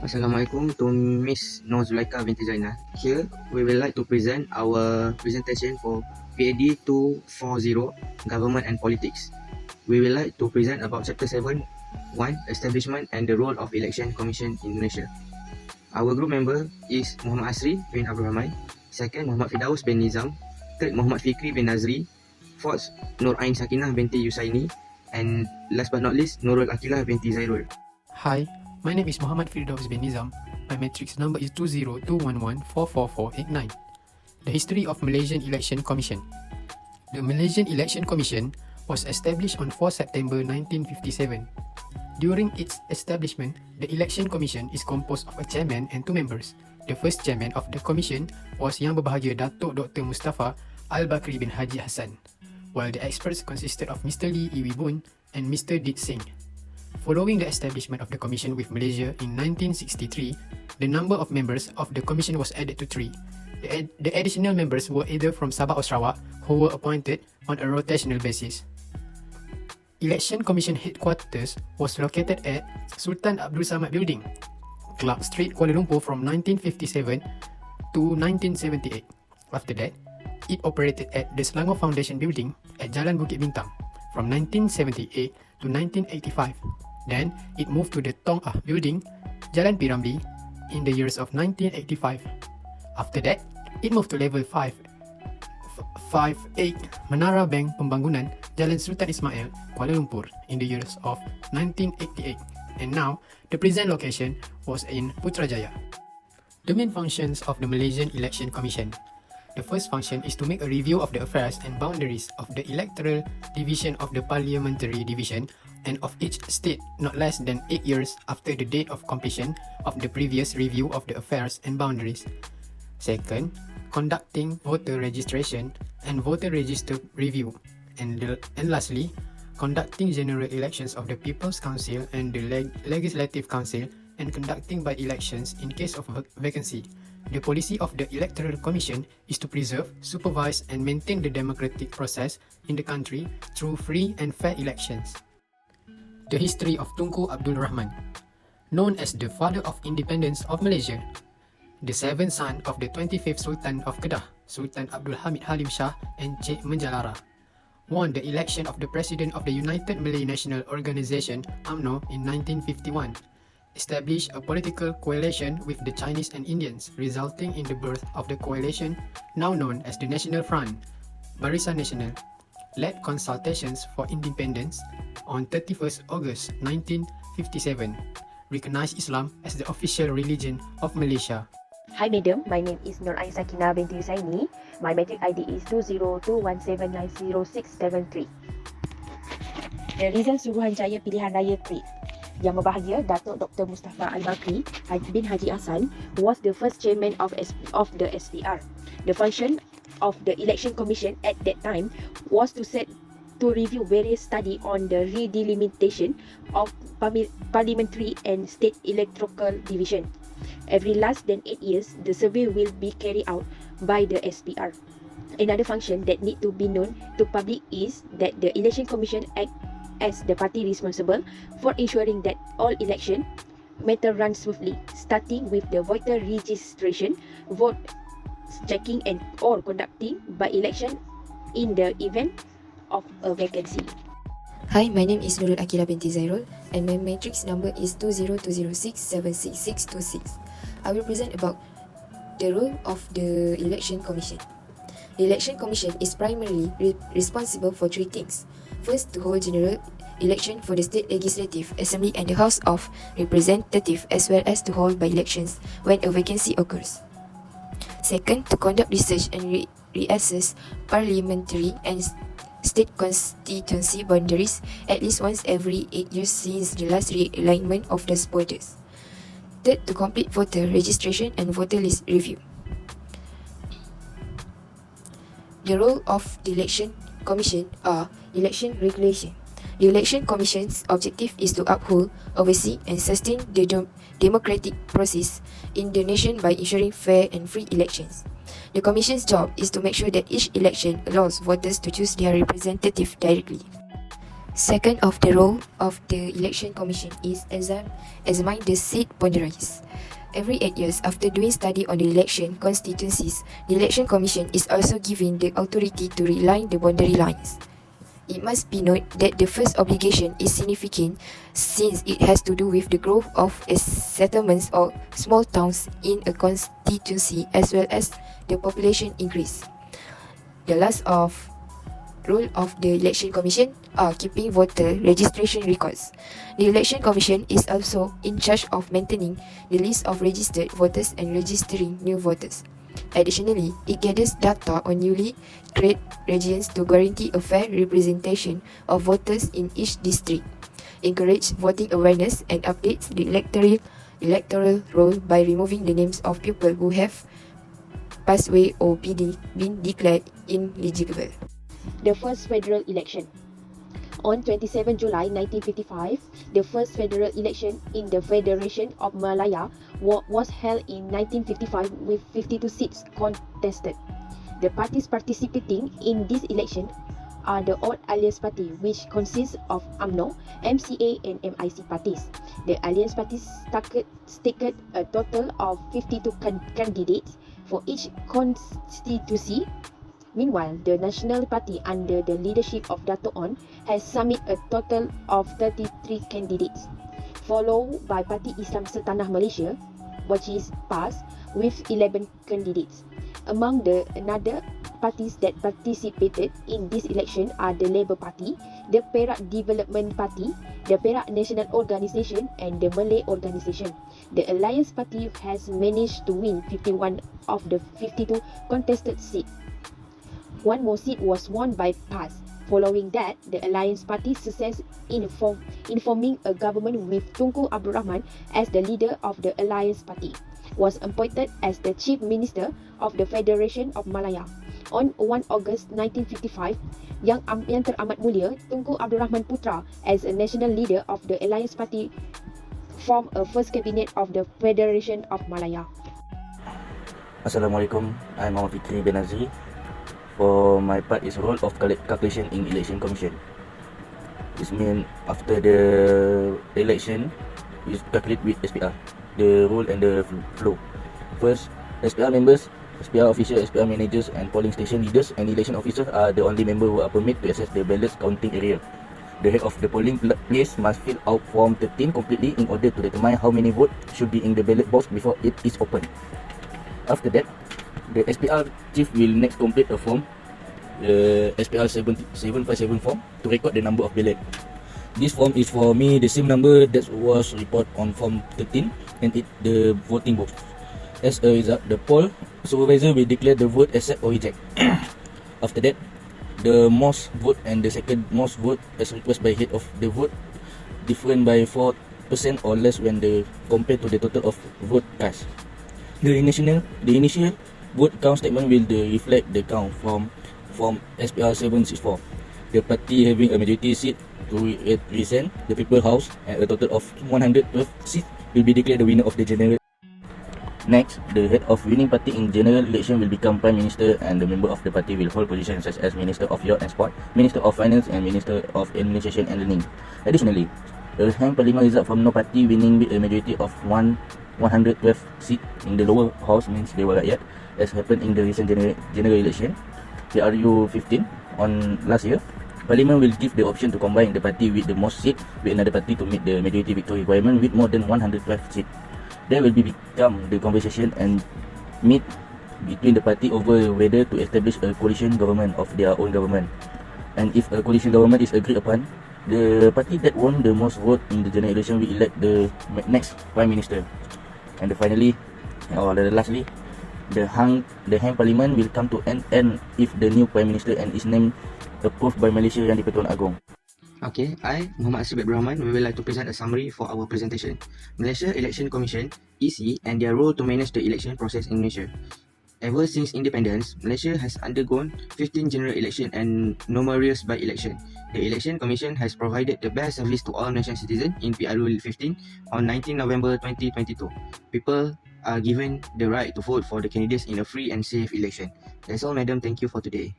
Assalamualaikum to Miss Nur Zulaika binti Zainal. Here, we will like to present our presentation for PAD 240, Government and Politics. We will like to present about Chapter 7, 1, Establishment and the Role of Election Commission in Malaysia. Our group member is Muhammad Asri bin Abdul Rahman, second Muhammad Fidaus bin Nizam, third Muhammad Fikri bin Nazri, fourth Nur Ain Sakinah binti Yusaini, and last but not least, Nurul Akilah binti Zairul. Hi, my name is Muhammad Firdaus bin Nizam. My matrix number is 20211444489. The history of Malaysian Election Commission. The Malaysian Election Commission was established on 4 September 1957. During its establishment, the Election Commission is composed of a chairman and 2 members. The first chairman of the commission was Yang Berbahagia Datuk Dr. Mustafa Al-Bakri bin Haji Hassan, while the experts consisted of Mr. Lee Iwibun and Mr. Dit Singh. Following the establishment of the Commission with Malaysia in 1963, the number of members of the Commission was added to 3. The additional members were either from Sabah or Sarawak, who were appointed on a rotational basis. Election Commission headquarters was located at Sultan Abdul Samad Building, Clark Street, Kuala Lumpur from 1957 to 1978. After that, it operated at the Selangor Foundation Building at Jalan Bukit Bintang from 1978 to 1985. Then, it moved to the Tong Ah Building, Jalan Piramli, in the years of 1985. After that, it moved to level 58 Menara Bank Pembangunan, Jalan Sultan Ismail, Kuala Lumpur, in the years of 1988. And now, the present location was in Putrajaya. The main functions of the Malaysian Election Commission. The first function is to make a review of the affairs and boundaries of the electoral division of the parliamentary division and of each state not less than 8 years after the date of completion of the previous review of the affairs and boundaries. Second, conducting voter registration and voter register review. And lastly, conducting general elections of the People's Council and the Legislative Council and conducting by-elections in case of vacancy. The policy of the Electoral Commission is to preserve, supervise and maintain the democratic process in the country through free and fair elections. The history of Tunku Abdul Rahman. Known as the father of independence of Malaysia, the 7th son of the 25th Sultan of Kedah, Sultan Abdul Hamid Halim Shah and Cik Menjalara, won the election of the President of the United Malay National Organisation UMNO in 1951, established a political coalition with the Chinese and Indians, resulting in the birth of the coalition now known as the National Front, Barisan Nasional, led consultations for independence on 31st August 1957, recognized Islam as the official religion of Malaysia. Hi madam, my name is Nur Ain Sakinah binti Yusaini. My matric ID is 20217900673. The result Suruhanjaya Pilihan Raya Krit. Yang Berbahagia Datuk Dr. Mustafa Al-Bakri bin Haji Hassan was the first chairman of the SPR. The function of the Election Commission at that time was to review various study on the redelimitation of parliamentary and state electoral division. Every less than 8 years, the survey will be carried out by the SPR. Another function that need to be known to public is that the Election Commission act as the party responsible for ensuring that all election matter run smoothly, starting with the voter registration, vote checking and or conducting by election in the event of a vacancy. Hi, my name is Nurul Akilah binti Zairul and my matrix number is 20206766626. I will present about the role of the Election Commission. The Election Commission is primarily responsible for 3 things. First, to hold general election for the State Legislative Assembly and the House of Representatives, as well as to hold by-elections when a vacancy occurs. Second, to conduct research and reassess parliamentary and state constituency boundaries at least once every 8 years since the last realignment of those borders. Third, to complete voter registration and voter list review. The role of the Election Commission are election regulation. The Election Commission's objective is to uphold, oversee and sustain the democratic process in the nation by ensuring fair and free elections. The Commission's job is to make sure that each election allows voters to choose their representative directly. Second of the role of the Election Commission is examine the seat boundaries. Every 8 years after doing study on the election constituencies, the Election Commission is also given the authority to realign the boundary lines. It must be noted that the first obligation is significant since it has to do with the growth of settlements or small towns in a constituency as well as the population increase. The last role of the Election Commission are keeping voter registration records. The Election Commission is also in charge of maintaining the list of registered voters and registering new voters. Additionally, it gathers data on newly created regions to guarantee a fair representation of voters in each district, encourage voting awareness, and updates the electoral roll by removing the names of people who have passed away or been declared ineligible. The first federal election. On 27 July 1955, the first federal election in the Federation of Malaya was held in 1955 with 52 seats contested. The parties participating in this election are the Odd Alliance Party, which consists of UMNO, MCA and MIC parties. The Alliance parties stated a total of 52 candidates for each constituency. Meanwhile, the National Party under the leadership of Dato' On has submitted a total of 33 candidates, followed by Parti Islam Setanah Malaysia, which is PAS, with 11 candidates. Among the other parties that participated in this election are the Labour Party, the Perak Development Party, the Perak National Organisation and the Malay Organisation. The Alliance Party has managed to win 51 of the 52 contested seats. One more seat was won by PAS. Following that, the Alliance Party success in forming a government with Tunku Abdul Rahman as the leader of the Alliance Party, was appointed as the Chief Minister of the Federation of Malaya. On 1 August 1955, Yang Teramat Mulia Tunku Abdul Rahman Putra as a national leader of the Alliance Party formed a first cabinet of the Federation of Malaya. Assalamualaikum, I'm Muhammad Fikri bin Azri. For my part is role of calculation in election commission. This means after the election, we calculate with SPR, the rule and the flow. First, SPR members, SPR officials, SPR managers and polling station leaders and election officers are the only members who are permitted to access the ballots counting area. The head of the polling place must fill out Form 13 completely in order to determine how many votes should be in the ballot box before it is opened. After that, the SPR chief will next complete a form, the SPR 757 form, to record the number of ballot. This form is for me the same number that was reported on Form 13 and the voting box. As a result, the poll supervisor will declare the vote accept or reject. After that, the most vote and the second most vote as requested by head of the vote different by 4% or less when compared to the total of vote cast. The initial vote count statement will reflect the count from SPR 764. The party having a majority seat to represent the People's House and a total of 112 seats will be declared the winner of the general. Next, the head of winning party in general election will become Prime Minister and the member of the party will hold positions such as Minister of Youth and Sport, Minister of Finance and Minister of Administration and Learning. Additionally, a hang parliament result from no party winning with a majority of 112 seats in the lower house means Dewan Rakyat, as happened in the recent general election, the RU 15 on last year. Parliament will give the option to combine the party with the most seats with another party to meet the majority victory requirement with more than 112 seats. There will become the conversation and meet between the party over whether to establish a coalition government of their own government. And if a coalition government is agreed upon, the party that won the most vote in the general election will elect the next Prime Minister. And finally, or lastly, the hang parliament will come to an end if the new Prime Minister and his name approved by Malaysia yang di-Pertuan Agong. Okay, I, Muhammad Asif Abdul Rahman, we would like to present a summary for our presentation. Malaysia Election Commission, EC, and their role to manage the election process in Malaysia. Ever since independence, Malaysia has undergone 15 general election and numerous by-election. The Election Commission has provided the best service to all nation citizens in PRU 15 on 19 November 2022. People are given the right to vote for the candidates in a free and safe election. That's all, madam. Thank you for today.